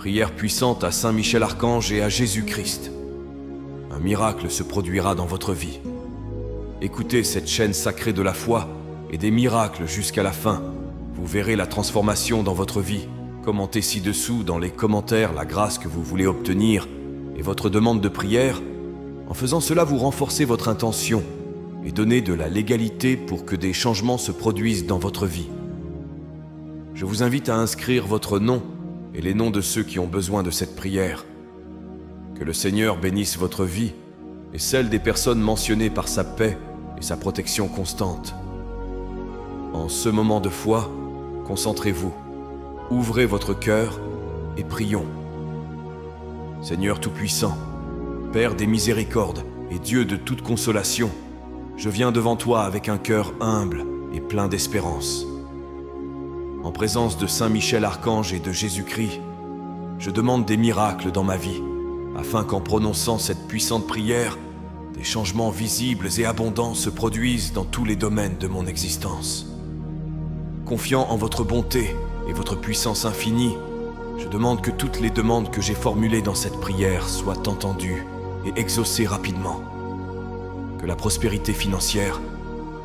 Prière puissante à Saint Michel Archange et à Jésus-Christ. Un miracle se produira dans votre vie. Écoutez cette chaîne sacrée de la foi et des miracles jusqu'à la fin. Vous verrez la transformation dans votre vie. Commentez ci-dessous dans les commentaires la grâce que vous voulez obtenir et votre demande de prière. En faisant cela, vous renforcez votre intention et donnez de la légalité pour que des changements se produisent dans votre vie. Je vous invite à inscrire votre nom et les noms de ceux qui ont besoin de cette prière. Que le Seigneur bénisse votre vie et celle des personnes mentionnées par sa paix et sa protection constante. En ce moment de foi, concentrez-vous, ouvrez votre cœur et prions. Seigneur Tout-Puissant, Père des miséricordes et Dieu de toute consolation, je viens devant toi avec un cœur humble et plein d'espérance. En présence de Saint Michel Archange et de Jésus-Christ, je demande des miracles dans ma vie, afin qu'en prononçant cette puissante prière, des changements visibles et abondants se produisent dans tous les domaines de mon existence. Confiant en votre bonté et votre puissance infinie, je demande que toutes les demandes que j'ai formulées dans cette prière soient entendues et exaucées rapidement. Que la prospérité financière,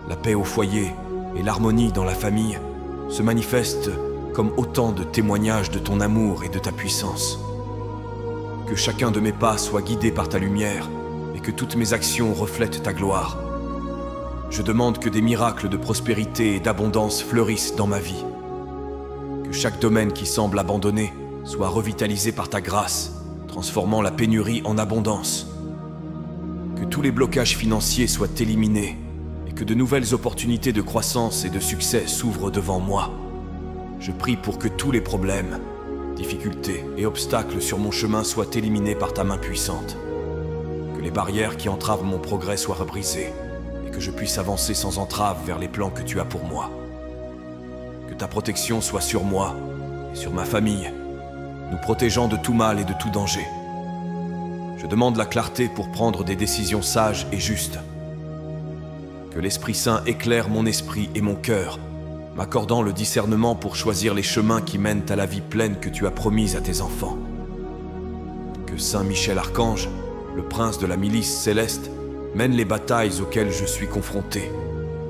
la paix au foyer et l'harmonie dans la famille se manifestent comme autant de témoignages de ton amour et de ta puissance. Que chacun de mes pas soit guidé par ta lumière et que toutes mes actions reflètent ta gloire. Je demande que des miracles de prospérité et d'abondance fleurissent dans ma vie. Que chaque domaine qui semble abandonné soit revitalisé par ta grâce, transformant la pénurie en abondance. Que tous les blocages financiers soient éliminés et que de nouvelles opportunités de croissance et de succès s'ouvrent devant moi. Je prie pour que tous les problèmes, difficultés et obstacles sur mon chemin soient éliminés par ta main puissante. Que les barrières qui entravent mon progrès soient brisées et que je puisse avancer sans entrave vers les plans que tu as pour moi. Que ta protection soit sur moi et sur ma famille, nous protégeant de tout mal et de tout danger. Je demande la clarté pour prendre des décisions sages et justes. Que l'Esprit Saint éclaire mon esprit et mon cœur, m'accordant le discernement pour choisir les chemins qui mènent à la vie pleine que tu as promise à tes enfants. Que Saint Michel Archange, le prince de la milice céleste, mène les batailles auxquelles je suis confronté,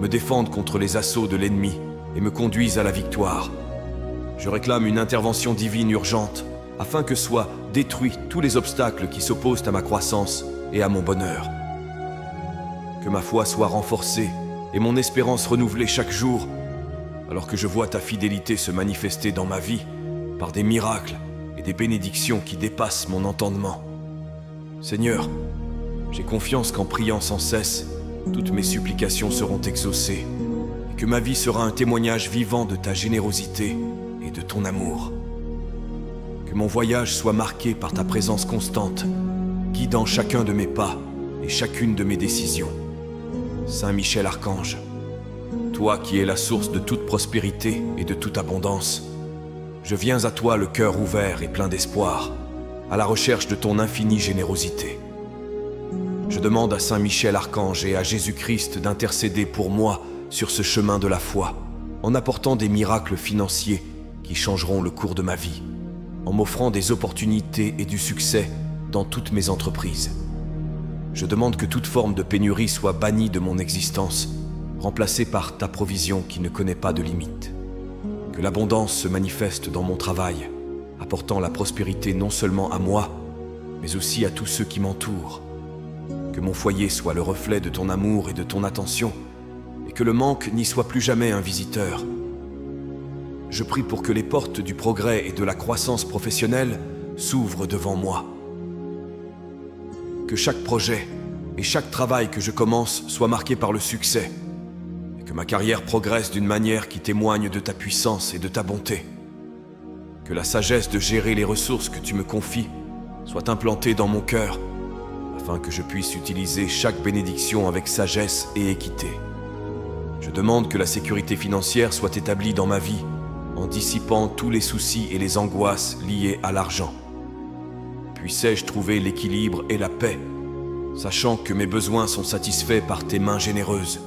me défende contre les assauts de l'ennemi et me conduise à la victoire. Je réclame une intervention divine urgente afin que soient détruits tous les obstacles qui s'opposent à ma croissance et à mon bonheur. Que ma foi soit renforcée et mon espérance renouvelée chaque jour, alors que je vois ta fidélité se manifester dans ma vie par des miracles et des bénédictions qui dépassent mon entendement. Seigneur, j'ai confiance qu'en priant sans cesse, toutes mes supplications seront exaucées et que ma vie sera un témoignage vivant de ta générosité et de ton amour. Que mon voyage soit marqué par ta présence constante, guidant chacun de mes pas et chacune de mes décisions. Saint Michel Archange, toi qui es la source de toute prospérité et de toute abondance, je viens à toi le cœur ouvert et plein d'espoir, à la recherche de ton infinie générosité. Je demande à Saint Michel Archange et à Jésus-Christ d'intercéder pour moi sur ce chemin de la foi, en apportant des miracles financiers qui changeront le cours de ma vie, en m'offrant des opportunités et du succès dans toutes mes entreprises. Je demande que toute forme de pénurie soit bannie de mon existence, remplacée par ta provision qui ne connaît pas de limite. Que l'abondance se manifeste dans mon travail, apportant la prospérité non seulement à moi, mais aussi à tous ceux qui m'entourent. Que mon foyer soit le reflet de ton amour et de ton attention, et que le manque n'y soit plus jamais un visiteur. Je prie pour que les portes du progrès et de la croissance professionnelle s'ouvrent devant moi. Que chaque projet et chaque travail que je commence soit marqué par le succès, et que ma carrière progresse d'une manière qui témoigne de ta puissance et de ta bonté. Que la sagesse de gérer les ressources que tu me confies soit implantée dans mon cœur, afin que je puisse utiliser chaque bénédiction avec sagesse et équité. Je demande que la sécurité financière soit établie dans ma vie, en dissipant tous les soucis et les angoisses liées à l'argent. Puissais-je trouver l'équilibre et la paix, sachant que mes besoins sont satisfaits par tes mains généreuses.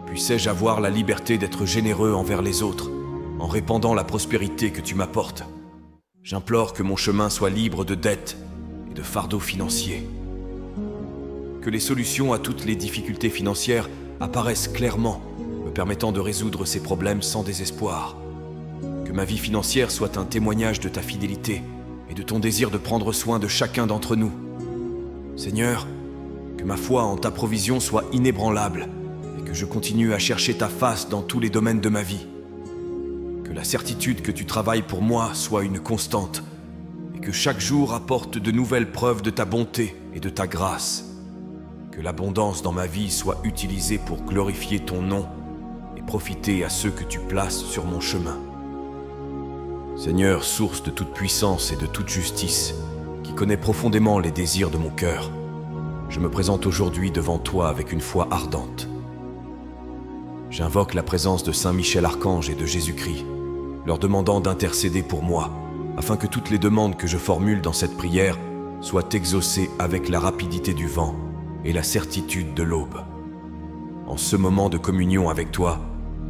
Puissais-je avoir la liberté d'être généreux envers les autres, en répandant la prospérité que tu m'apportes. J'implore que mon chemin soit libre de dettes et de fardeaux financiers. Que les solutions à toutes les difficultés financières apparaissent clairement, me permettant de résoudre ces problèmes sans désespoir. Que ma vie financière soit un témoignage de ta fidélité et de ton désir de prendre soin de chacun d'entre nous. Seigneur, que ma foi en ta provision soit inébranlable et que je continue à chercher ta face dans tous les domaines de ma vie. Que la certitude que tu travailles pour moi soit une constante et que chaque jour apporte de nouvelles preuves de ta bonté et de ta grâce. Que l'abondance dans ma vie soit utilisée pour glorifier ton nom et profiter à ceux que tu places sur mon chemin. Seigneur, source de toute puissance et de toute justice, qui connais profondément les désirs de mon cœur, je me présente aujourd'hui devant toi avec une foi ardente. J'invoque la présence de Saint Michel Archange et de Jésus-Christ, leur demandant d'intercéder pour moi, afin que toutes les demandes que je formule dans cette prière soient exaucées avec la rapidité du vent et la certitude de l'aube. En ce moment de communion avec toi,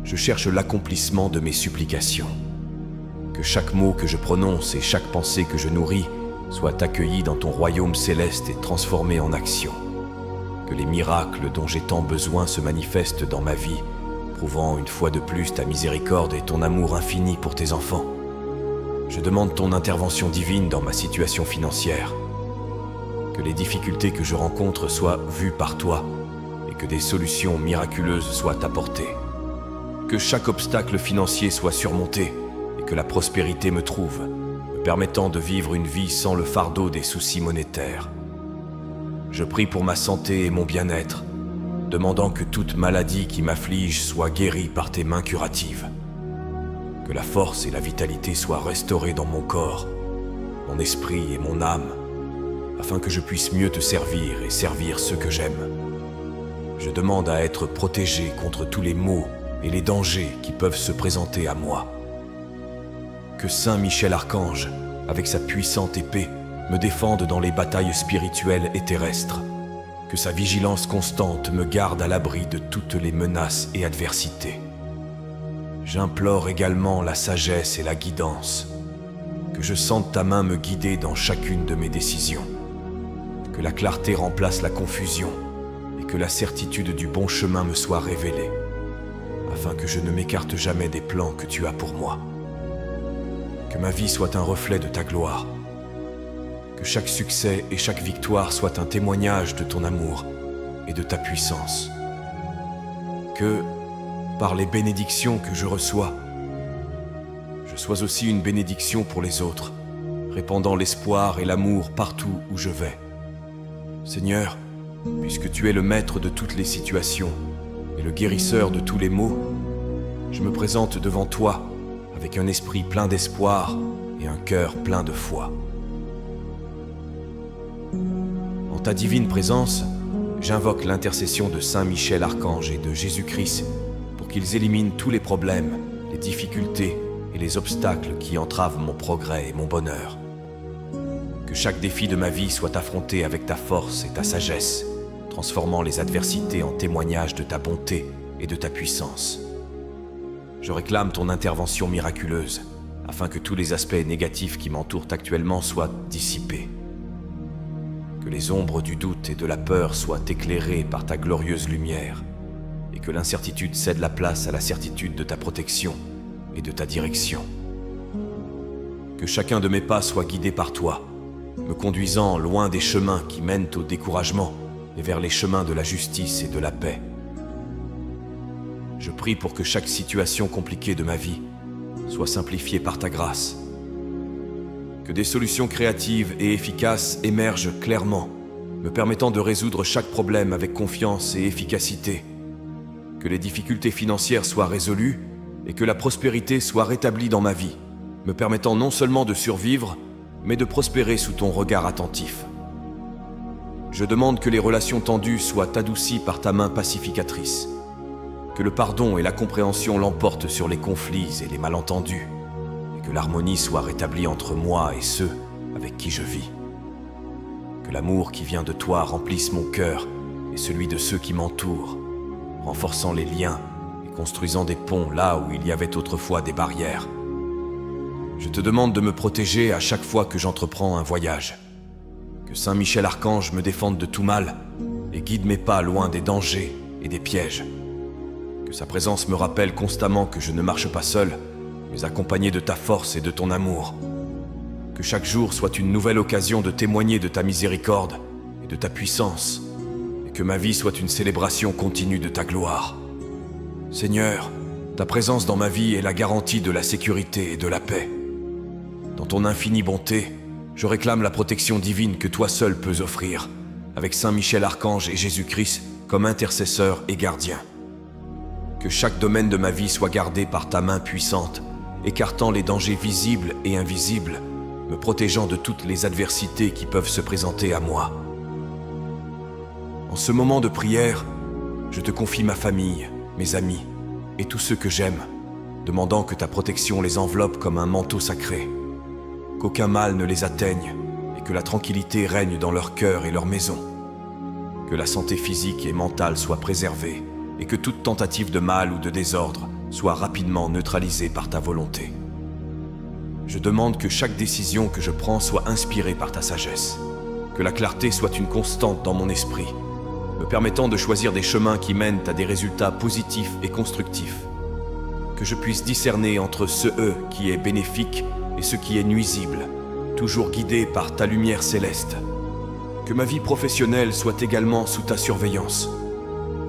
je cherche l'accomplissement de mes supplications. Que chaque mot que je prononce et chaque pensée que je nourris soit accueilli dans ton royaume céleste et transformé en action. Que les miracles dont j'ai tant besoin se manifestent dans ma vie, prouvant une fois de plus ta miséricorde et ton amour infini pour tes enfants. Je demande ton intervention divine dans ma situation financière. Que les difficultés que je rencontre soient vues par toi et que des solutions miraculeuses soient apportées. Que chaque obstacle financier soit surmonté et que la prospérité me trouve, me permettant de vivre une vie sans le fardeau des soucis monétaires. Je prie pour ma santé et mon bien-être, demandant que toute maladie qui m'afflige soit guérie par tes mains curatives. Que la force et la vitalité soient restaurées dans mon corps, mon esprit et mon âme, afin que je puisse mieux te servir et servir ceux que j'aime. Je demande à être protégé contre tous les maux et les dangers qui peuvent se présenter à moi. Que Saint Michel Archange, avec sa puissante épée, me défende dans les batailles spirituelles et terrestres. Que sa vigilance constante me garde à l'abri de toutes les menaces et adversités. J'implore également la sagesse et la guidance. Que je sente ta main me guider dans chacune de mes décisions. Que la clarté remplace la confusion et que la certitude du bon chemin me soit révélée, afin que je ne m'écarte jamais des plans que tu as pour moi. Que ma vie soit un reflet de ta gloire. Que chaque succès et chaque victoire soit un témoignage de ton amour et de ta puissance. Que, par les bénédictions que je reçois, je sois aussi une bénédiction pour les autres, répandant l'espoir et l'amour partout où je vais. Seigneur, puisque tu es le maître de toutes les situations et le guérisseur de tous les maux, je me présente devant toi avec un esprit plein d'espoir et un cœur plein de foi. En ta divine présence, j'invoque l'intercession de Saint Michel Archange et de Jésus-Christ pour qu'ils éliminent tous les problèmes, les difficultés et les obstacles qui entravent mon progrès et mon bonheur. Que chaque défi de ma vie soit affronté avec ta force et ta sagesse, transformant les adversités en témoignages de ta bonté et de ta puissance. Je réclame ton intervention miraculeuse, afin que tous les aspects négatifs qui m'entourent actuellement soient dissipés. Que les ombres du doute et de la peur soient éclairées par ta glorieuse lumière, et que l'incertitude cède la place à la certitude de ta protection et de ta direction. Que chacun de mes pas soit guidé par toi, me conduisant loin des chemins qui mènent au découragement et vers les chemins de la justice et de la paix. Je prie pour que chaque situation compliquée de ma vie soit simplifiée par ta grâce. Que des solutions créatives et efficaces émergent clairement, me permettant de résoudre chaque problème avec confiance et efficacité. Que les difficultés financières soient résolues et que la prospérité soit rétablie dans ma vie, me permettant non seulement de survivre, mais de prospérer sous ton regard attentif. Je demande que les relations tendues soient adoucies par ta main pacificatrice. Que le pardon et la compréhension l'emportent sur les conflits et les malentendus, et que l'harmonie soit rétablie entre moi et ceux avec qui je vis. Que l'amour qui vient de toi remplisse mon cœur et celui de ceux qui m'entourent, renforçant les liens et construisant des ponts là où il y avait autrefois des barrières. Je te demande de me protéger à chaque fois que j'entreprends un voyage. Que Saint Michel Archange me défende de tout mal et guide mes pas loin des dangers et des pièges. Que sa présence me rappelle constamment que je ne marche pas seul, mais accompagné de ta force et de ton amour. Que chaque jour soit une nouvelle occasion de témoigner de ta miséricorde et de ta puissance, et que ma vie soit une célébration continue de ta gloire. Seigneur, ta présence dans ma vie est la garantie de la sécurité et de la paix. Dans ton infinie bonté, je réclame la protection divine que toi seul peux offrir, avec Saint Michel Archange et Jésus-Christ comme intercesseur et gardien. Que chaque domaine de ma vie soit gardé par ta main puissante, écartant les dangers visibles et invisibles, me protégeant de toutes les adversités qui peuvent se présenter à moi. En ce moment de prière, je te confie ma famille, mes amis et tous ceux que j'aime, demandant que ta protection les enveloppe comme un manteau sacré, qu'aucun mal ne les atteigne et que la tranquillité règne dans leur cœur et leur maison, que la santé physique et mentale soit préservée et que toute tentative de mal ou de désordre soit rapidement neutralisée par ta volonté. Je demande que chaque décision que je prends soit inspirée par ta sagesse, que la clarté soit une constante dans mon esprit, me permettant de choisir des chemins qui mènent à des résultats positifs et constructifs, que je puisse discerner entre ce qui est bénéfique et ce qui est nuisible, toujours guidé par ta lumière céleste, que ma vie professionnelle soit également sous ta surveillance,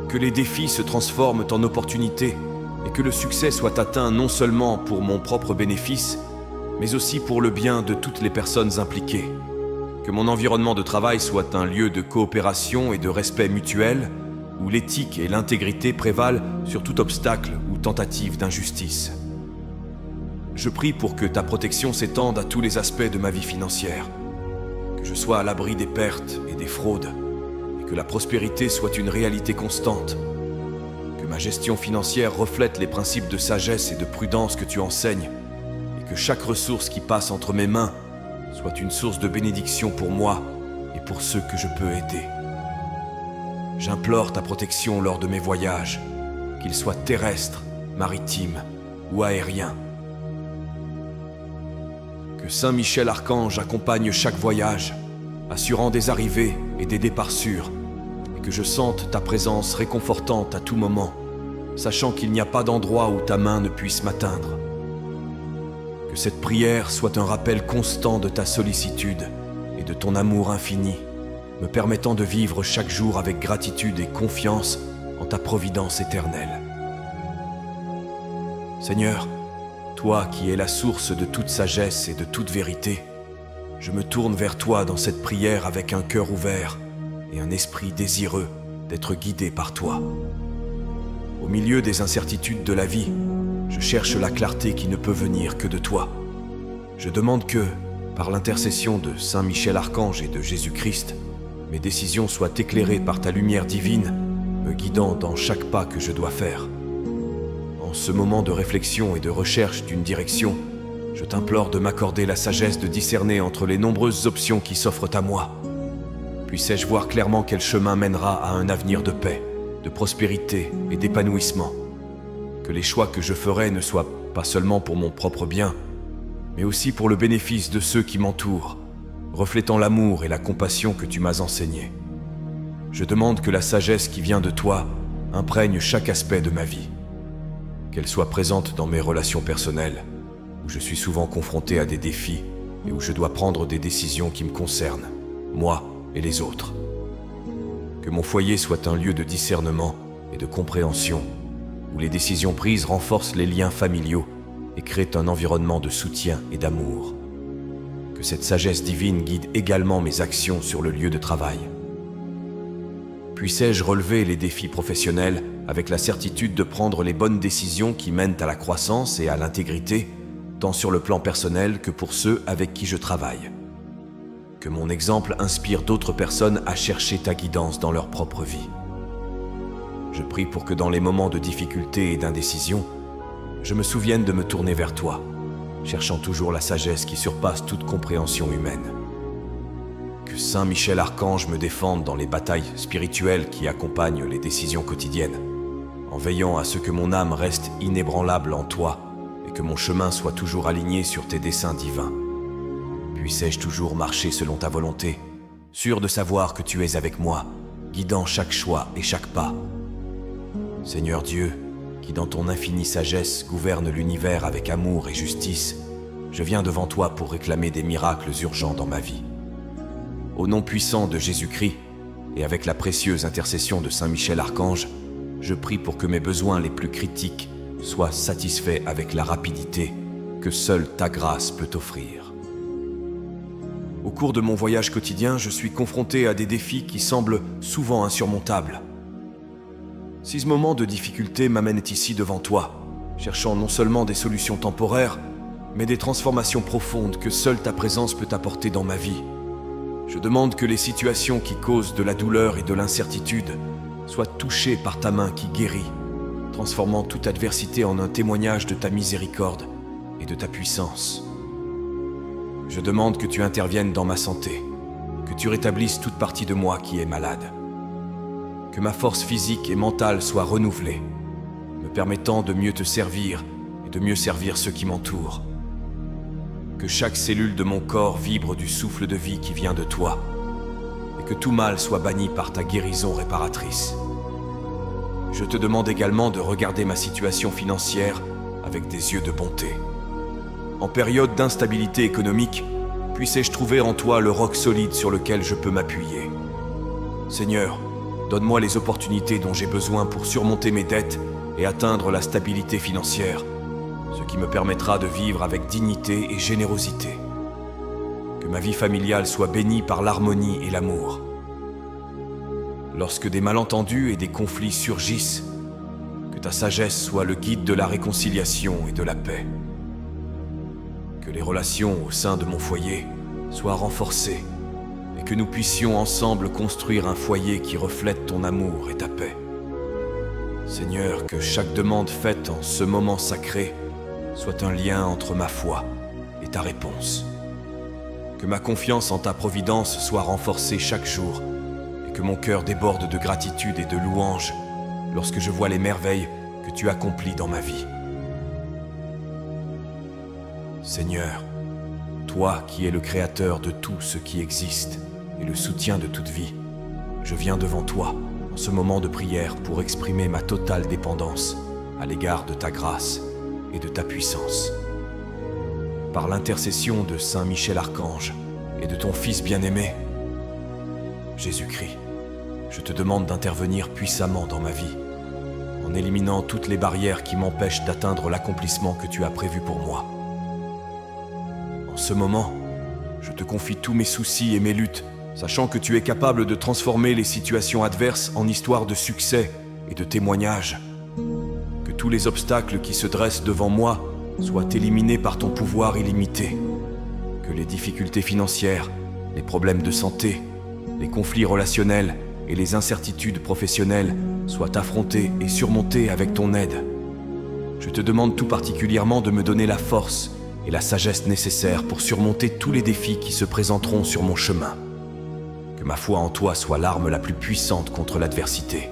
que les défis se transforment en opportunités et que le succès soit atteint non seulement pour mon propre bénéfice, mais aussi pour le bien de toutes les personnes impliquées. Que mon environnement de travail soit un lieu de coopération et de respect mutuel, où l'éthique et l'intégrité prévalent sur tout obstacle ou tentative d'injustice. Je prie pour que ta protection s'étende à tous les aspects de ma vie financière, que je sois à l'abri des pertes et des fraudes, et que la prospérité soit une réalité constante, que ma gestion financière reflète les principes de sagesse et de prudence que tu enseignes, et que chaque ressource qui passe entre mes mains soit une source de bénédiction pour moi et pour ceux que je peux aider. J'implore ta protection lors de mes voyages, qu'ils soient terrestres, maritimes ou aériens. Que Saint Michel Archange accompagne chaque voyage, assurant des arrivées et des départs sûrs, et que je sente ta présence réconfortante à tout moment, sachant qu'il n'y a pas d'endroit où ta main ne puisse m'atteindre. Que cette prière soit un rappel constant de ta sollicitude et de ton amour infini, me permettant de vivre chaque jour avec gratitude et confiance en ta providence éternelle. Seigneur, toi qui es la source de toute sagesse et de toute vérité, je me tourne vers toi dans cette prière avec un cœur ouvert et un esprit désireux d'être guidé par toi. Au milieu des incertitudes de la vie, je cherche la clarté qui ne peut venir que de toi. Je demande que, par l'intercession de Saint Michel Archange et de Jésus-Christ, mes décisions soient éclairées par ta lumière divine, me guidant dans chaque pas que je dois faire. En ce moment de réflexion et de recherche d'une direction, je t'implore de m'accorder la sagesse de discerner entre les nombreuses options qui s'offrent à moi. Puissais-je voir clairement quel chemin mènera à un avenir de paix, de prospérité et d'épanouissement. Que les choix que je ferai ne soient pas seulement pour mon propre bien, mais aussi pour le bénéfice de ceux qui m'entourent, reflétant l'amour et la compassion que tu m'as enseigné. Je demande que la sagesse qui vient de toi imprègne chaque aspect de ma vie, qu'elle soit présente dans mes relations personnelles, où je suis souvent confronté à des défis et où je dois prendre des décisions qui me concernent, moi et les autres. Que mon foyer soit un lieu de discernement et de compréhension, où les décisions prises renforcent les liens familiaux et créent un environnement de soutien et d'amour. Que cette sagesse divine guide également mes actions sur le lieu de travail. Puissais-je relever les défis professionnels avec la certitude de prendre les bonnes décisions qui mènent à la croissance et à l'intégrité, tant sur le plan personnel que pour ceux avec qui je travaille. Que mon exemple inspire d'autres personnes à chercher ta guidance dans leur propre vie. Je prie pour que dans les moments de difficulté et d'indécision, je me souvienne de me tourner vers toi, cherchant toujours la sagesse qui surpasse toute compréhension humaine. Que Saint Michel Archange me défende dans les batailles spirituelles qui accompagnent les décisions quotidiennes, en veillant à ce que mon âme reste inébranlable en toi et que mon chemin soit toujours aligné sur tes desseins divins. Puissais-je toujours marcher selon ta volonté, sûr de savoir que tu es avec moi, guidant chaque choix et chaque pas. Seigneur Dieu, qui dans ton infinie sagesse gouverne l'univers avec amour et justice, je viens devant toi pour réclamer des miracles urgents dans ma vie. Au nom puissant de Jésus-Christ, et avec la précieuse intercession de Saint Michel Archange, je prie pour que mes besoins les plus critiques soient satisfaits avec la rapidité que seule ta grâce peut offrir. Au cours de mon voyage quotidien, je suis confronté à des défis qui semblent souvent insurmontables. Si ce moment de difficulté m'amène ici devant toi, cherchant non seulement des solutions temporaires, mais des transformations profondes que seule ta présence peut apporter dans ma vie, je demande que les situations qui causent de la douleur et de l'incertitude soient touchées par ta main qui guérit, transformant toute adversité en un témoignage de ta miséricorde et de ta puissance. Je demande que tu interviennes dans ma santé, que tu rétablisses toute partie de moi qui est malade, que ma force physique et mentale soit renouvelée, me permettant de mieux te servir et de mieux servir ceux qui m'entourent. Que chaque cellule de mon corps vibre du souffle de vie qui vient de toi, et que tout mal soit banni par ta guérison réparatrice. Je te demande également de regarder ma situation financière avec des yeux de bonté. En période d'instabilité économique, puissais-je trouver en toi le roc solide sur lequel je peux m'appuyer. Seigneur, donne-moi les opportunités dont j'ai besoin pour surmonter mes dettes et atteindre la stabilité financière, ce qui me permettra de vivre avec dignité et générosité. Que ma vie familiale soit bénie par l'harmonie et l'amour. Lorsque des malentendus et des conflits surgissent, que ta sagesse soit le guide de la réconciliation et de la paix. Que les relations au sein de mon foyer soient renforcées et que nous puissions ensemble construire un foyer qui reflète ton amour et ta paix. Seigneur, que chaque demande faite en ce moment sacré soit un lien entre ma foi et ta réponse. Que ma confiance en ta providence soit renforcée chaque jour et que mon cœur déborde de gratitude et de louange lorsque je vois les merveilles que tu accomplis dans ma vie. Seigneur, toi qui es le créateur de tout ce qui existe et le soutien de toute vie, je viens devant toi en ce moment de prière pour exprimer ma totale dépendance à l'égard de ta grâce et de ta puissance. Par l'intercession de Saint Michel Archange et de ton Fils bien-aimé, Jésus-Christ, je te demande d'intervenir puissamment dans ma vie, en éliminant toutes les barrières qui m'empêchent d'atteindre l'accomplissement que tu as prévu pour moi. En ce moment, je te confie tous mes soucis et mes luttes, sachant que tu es capable de transformer les situations adverses en histoires de succès et de témoignages. Que tous les obstacles qui se dressent devant moi soient éliminés par ton pouvoir illimité. Que les difficultés financières, les problèmes de santé, les conflits relationnels et les incertitudes professionnelles soient affrontés et surmontés avec ton aide. Je te demande tout particulièrement de me donner la force et la sagesse nécessaires pour surmonter tous les défis qui se présenteront sur mon chemin. Que ma foi en toi soit l'arme la plus puissante contre l'adversité,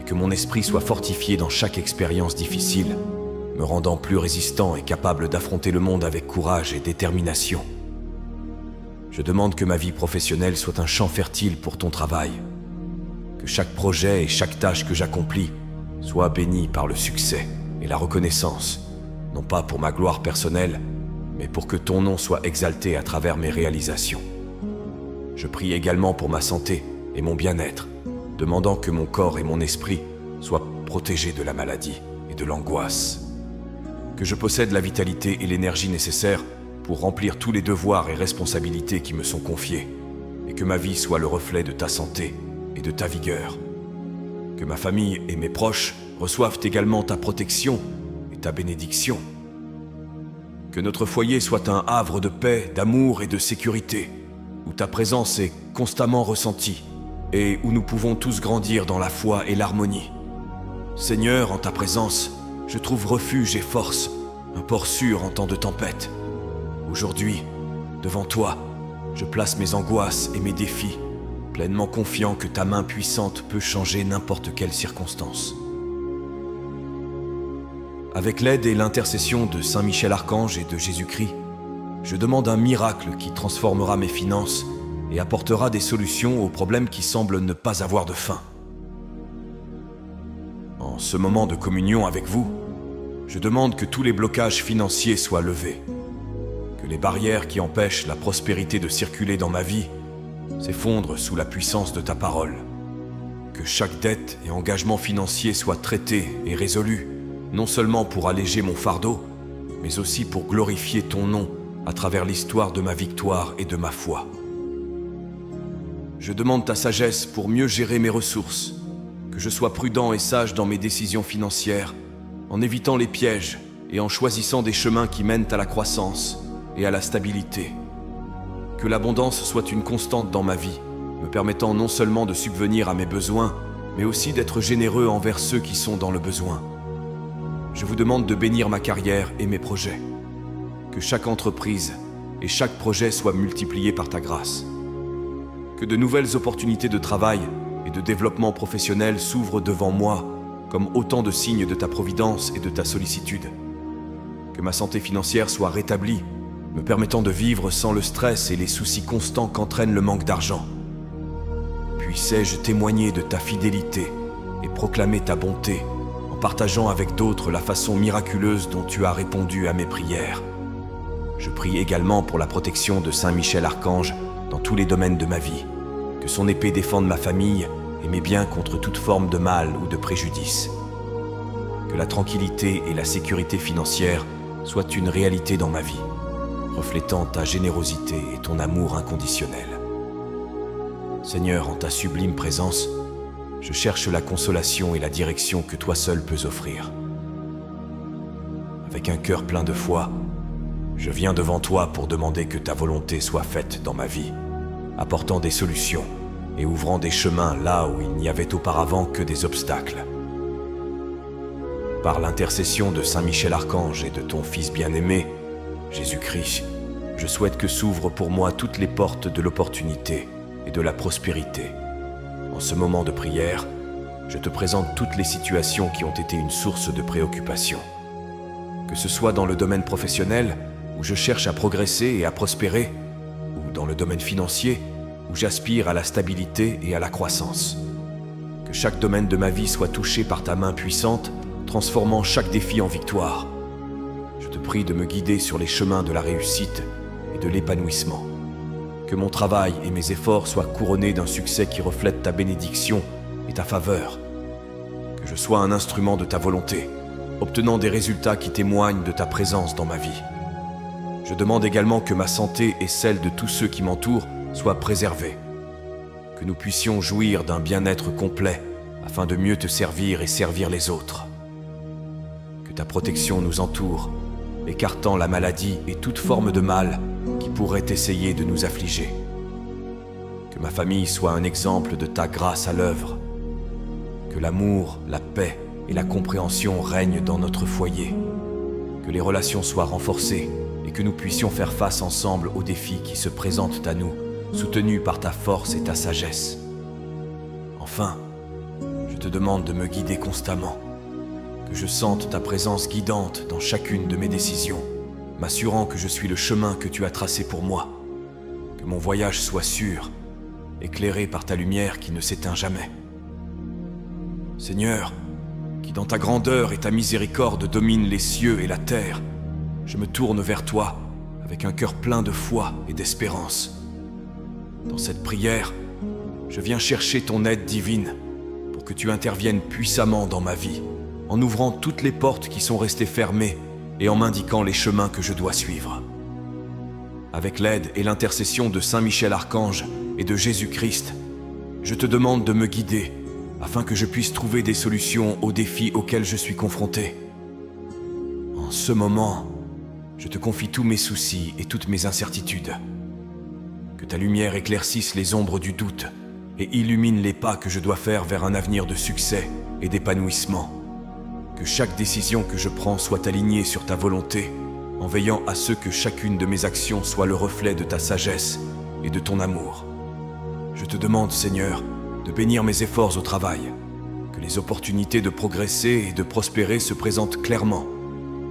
et que mon esprit soit fortifié dans chaque expérience difficile, me rendant plus résistant et capable d'affronter le monde avec courage et détermination. Je demande que ma vie professionnelle soit un champ fertile pour ton travail, que chaque projet et chaque tâche que j'accomplis soit béni par le succès et la reconnaissance, non pas pour ma gloire personnelle, mais pour que ton nom soit exalté à travers mes réalisations. Je prie également pour ma santé et mon bien-être, demandant que mon corps et mon esprit soient protégés de la maladie et de l'angoisse. Que je possède la vitalité et l'énergie nécessaires pour remplir tous les devoirs et responsabilités qui me sont confiés, et que ma vie soit le reflet de ta santé et de ta vigueur. Que ma famille et mes proches reçoivent également ta protection et ta bénédiction. Que notre foyer soit un havre de paix, d'amour et de sécurité, où ta présence est constamment ressentie et où nous pouvons tous grandir dans la foi et l'harmonie. Seigneur, en ta présence, je trouve refuge et force, un port sûr en temps de tempête. Aujourd'hui, devant toi, je place mes angoisses et mes défis, pleinement confiant que ta main puissante peut changer n'importe quelle circonstance. Avec l'aide et l'intercession de Saint Michel Archange et de Jésus-Christ, je demande un miracle qui transformera mes finances et apportera des solutions aux problèmes qui semblent ne pas avoir de fin. En ce moment de communion avec vous, je demande que tous les blocages financiers soient levés, que les barrières qui empêchent la prospérité de circuler dans ma vie s'effondrent sous la puissance de ta parole, que chaque dette et engagement financier soient traités et résolus, non seulement pour alléger mon fardeau, mais aussi pour glorifier ton nom à travers l'histoire de ma victoire et de ma foi. Je demande ta sagesse pour mieux gérer mes ressources, que je sois prudent et sage dans mes décisions financières, en évitant les pièges et en choisissant des chemins qui mènent à la croissance et à la stabilité. Que l'abondance soit une constante dans ma vie, me permettant non seulement de subvenir à mes besoins, mais aussi d'être généreux envers ceux qui sont dans le besoin. Je vous demande de bénir ma carrière et mes projets. Que chaque entreprise et chaque projet soient multipliés par ta grâce. Que de nouvelles opportunités de travail et de développement professionnel s'ouvrent devant moi comme autant de signes de ta providence et de ta sollicitude. Que ma santé financière soit rétablie, me permettant de vivre sans le stress et les soucis constants qu'entraîne le manque d'argent. Puissais-je témoigner de ta fidélité et proclamer ta bonté en partageant avec d'autres la façon miraculeuse dont tu as répondu à mes prières. Je prie également pour la protection de Saint Michel Archange dans tous les domaines de ma vie, que son épée défende ma famille et mes biens contre toute forme de mal ou de préjudice. Que la tranquillité et la sécurité financière soient une réalité dans ma vie, reflétant ta générosité et ton amour inconditionnel. Seigneur, en ta sublime présence, je cherche la consolation et la direction que toi seul peux offrir. Avec un cœur plein de foi, je viens devant toi pour demander que ta volonté soit faite dans ma vie, apportant des solutions et ouvrant des chemins là où il n'y avait auparavant que des obstacles. Par l'intercession de Saint Michel Archange et de ton Fils bien-aimé, Jésus-Christ, je souhaite que s'ouvrent pour moi toutes les portes de l'opportunité et de la prospérité. En ce moment de prière, je te présente toutes les situations qui ont été une source de préoccupation. Que ce soit dans le domaine professionnel, où je cherche à progresser et à prospérer, ou dans le domaine financier, où j'aspire à la stabilité et à la croissance. Que chaque domaine de ma vie soit touché par ta main puissante, transformant chaque défi en victoire. Je te prie de me guider sur les chemins de la réussite et de l'épanouissement. Que mon travail et mes efforts soient couronnés d'un succès qui reflète ta bénédiction et ta faveur. Que je sois un instrument de ta volonté, obtenant des résultats qui témoignent de ta présence dans ma vie. Je demande également que ma santé et celle de tous ceux qui m'entourent soient préservées. Que nous puissions jouir d'un bien-être complet afin de mieux te servir et servir les autres. Que ta protection nous entoure, écartant la maladie et toute forme de mal qui pourrait essayer de nous affliger. Que ma famille soit un exemple de ta grâce à l'œuvre. Que l'amour, la paix et la compréhension règnent dans notre foyer. Que les relations soient renforcées et que nous puissions faire face ensemble aux défis qui se présentent à nous, soutenus par ta force et ta sagesse. Enfin, je te demande de me guider constamment, que je sente ta présence guidante dans chacune de mes décisions, m'assurant que je suis le chemin que tu as tracé pour moi, que mon voyage soit sûr, éclairé par ta lumière qui ne s'éteint jamais. Seigneur, qui dans ta grandeur et ta miséricorde domine les cieux et la terre, je me tourne vers toi avec un cœur plein de foi et d'espérance. Dans cette prière, je viens chercher ton aide divine pour que tu interviennes puissamment dans ma vie, en ouvrant toutes les portes qui sont restées fermées et en m'indiquant les chemins que je dois suivre. Avec l'aide et l'intercession de Saint Michel Archange et de Jésus-Christ, je te demande de me guider afin que je puisse trouver des solutions aux défis auxquels je suis confronté. En ce moment, je te confie tous mes soucis et toutes mes incertitudes. Que ta lumière éclaircisse les ombres du doute et illumine les pas que je dois faire vers un avenir de succès et d'épanouissement. Que chaque décision que je prends soit alignée sur ta volonté, en veillant à ce que chacune de mes actions soit le reflet de ta sagesse et de ton amour. Je te demande, Seigneur, de bénir mes efforts au travail, que les opportunités de progresser et de prospérer se présentent clairement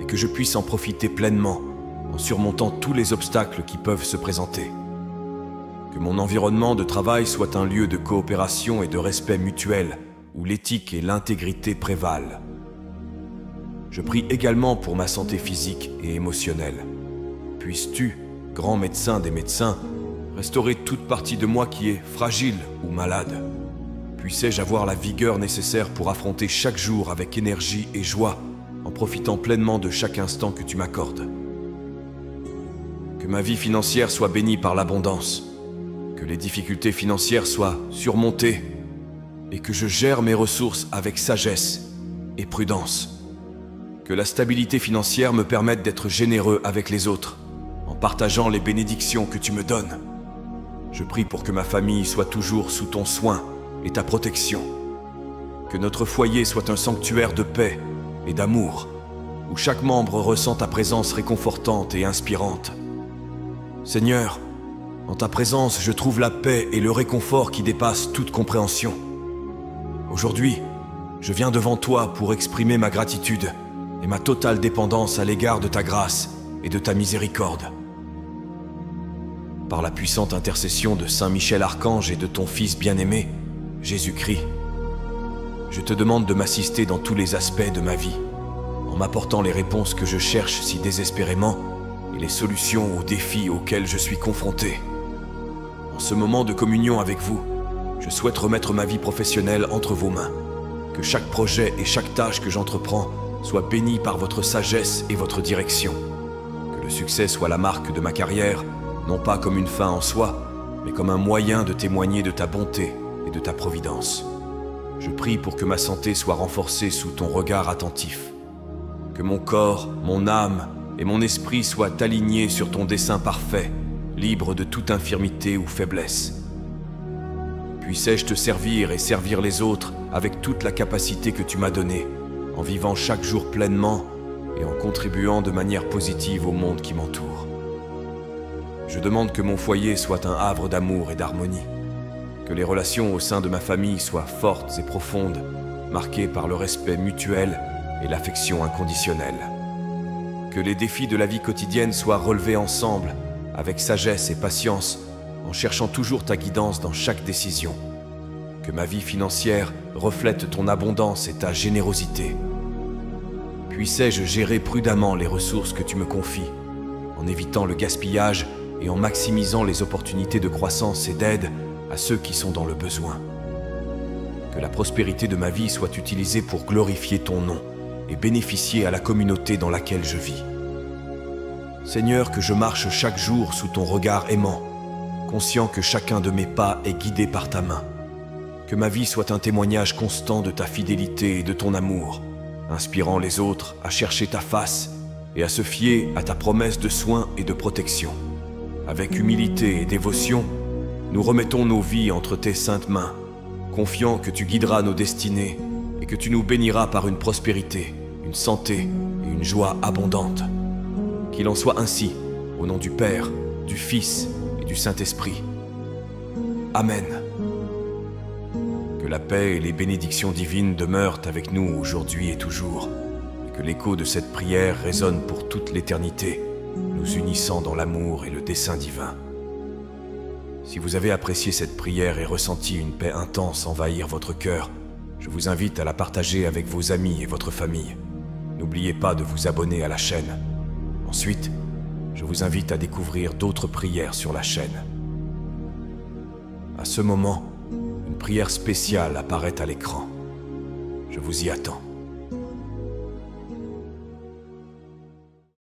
et que je puisse en profiter pleinement en surmontant tous les obstacles qui peuvent se présenter. Que mon environnement de travail soit un lieu de coopération et de respect mutuel où l'éthique et l'intégrité prévalent. Je prie également pour ma santé physique et émotionnelle. Puisses-tu, grand médecin des médecins, restaurer toute partie de moi qui est fragile ou malade. Puissais-je avoir la vigueur nécessaire pour affronter chaque jour avec énergie et joie, en profitant pleinement de chaque instant que tu m'accordes. Que ma vie financière soit bénie par l'abondance, que les difficultés financières soient surmontées, et que je gère mes ressources avec sagesse et prudence. Que la stabilité financière me permette d'être généreux avec les autres, en partageant les bénédictions que tu me donnes. Je prie pour que ma famille soit toujours sous ton soin et ta protection. Que notre foyer soit un sanctuaire de paix et d'amour, où chaque membre ressent ta présence réconfortante et inspirante. Seigneur, en ta présence, je trouve la paix et le réconfort qui dépassent toute compréhension. Aujourd'hui, je viens devant toi pour exprimer ma gratitude et ma totale dépendance à l'égard de ta grâce et de ta miséricorde. Par la puissante intercession de Saint Michel Archange et de ton Fils bien-aimé, Jésus-Christ, je te demande de m'assister dans tous les aspects de ma vie, en m'apportant les réponses que je cherche si désespérément et les solutions aux défis auxquels je suis confronté. En ce moment de communion avec vous, je souhaite remettre ma vie professionnelle entre vos mains, que chaque projet et chaque tâche que j'entreprends soit béni par votre sagesse et votre direction, que le succès soit la marque de ma carrière, non pas comme une fin en soi, mais comme un moyen de témoigner de ta bonté et de ta providence. Je prie pour que ma santé soit renforcée sous ton regard attentif, que mon corps, mon âme et mon esprit soient alignés sur ton dessein parfait, libre de toute infirmité ou faiblesse. Puissais-je te servir et servir les autres avec toute la capacité que tu m'as donnée, en vivant chaque jour pleinement et en contribuant de manière positive au monde qui m'entoure. Je demande que mon foyer soit un havre d'amour et d'harmonie, que les relations au sein de ma famille soient fortes et profondes, marquées par le respect mutuel et l'affection inconditionnelle. Que les défis de la vie quotidienne soient relevés ensemble, avec sagesse et patience, en cherchant toujours ta guidance dans chaque décision. Que ma vie financière reflète ton abondance et ta générosité. Puissais-je gérer prudemment les ressources que tu me confies, en évitant le gaspillage et en maximisant les opportunités de croissance et d'aide à ceux qui sont dans le besoin. Que la prospérité de ma vie soit utilisée pour glorifier ton nom et bénéficier à la communauté dans laquelle je vis. Seigneur, que je marche chaque jour sous ton regard aimant, conscient que chacun de mes pas est guidé par ta main. Que ma vie soit un témoignage constant de ta fidélité et de ton amour, inspirant les autres à chercher ta face et à se fier à ta promesse de soins et de protection. Avec humilité et dévotion, nous remettons nos vies entre tes saintes mains, confiant que tu guideras nos destinées et que tu nous béniras par une prospérité, une santé et une joie abondantes. Qu'il en soit ainsi, au nom du Père, du Fils et du Saint-Esprit. Amen. Que la paix et les bénédictions divines demeurent avec nous aujourd'hui et toujours, et que l'écho de cette prière résonne pour toute l'éternité, nous unissant dans l'amour et le dessein divin. Si vous avez apprécié cette prière et ressenti une paix intense envahir votre cœur, je vous invite à la partager avec vos amis et votre famille. N'oubliez pas de vous abonner à la chaîne. Ensuite, je vous invite à découvrir d'autres prières sur la chaîne. À ce moment, une prière spéciale apparaît à l'écran. Je vous y attends.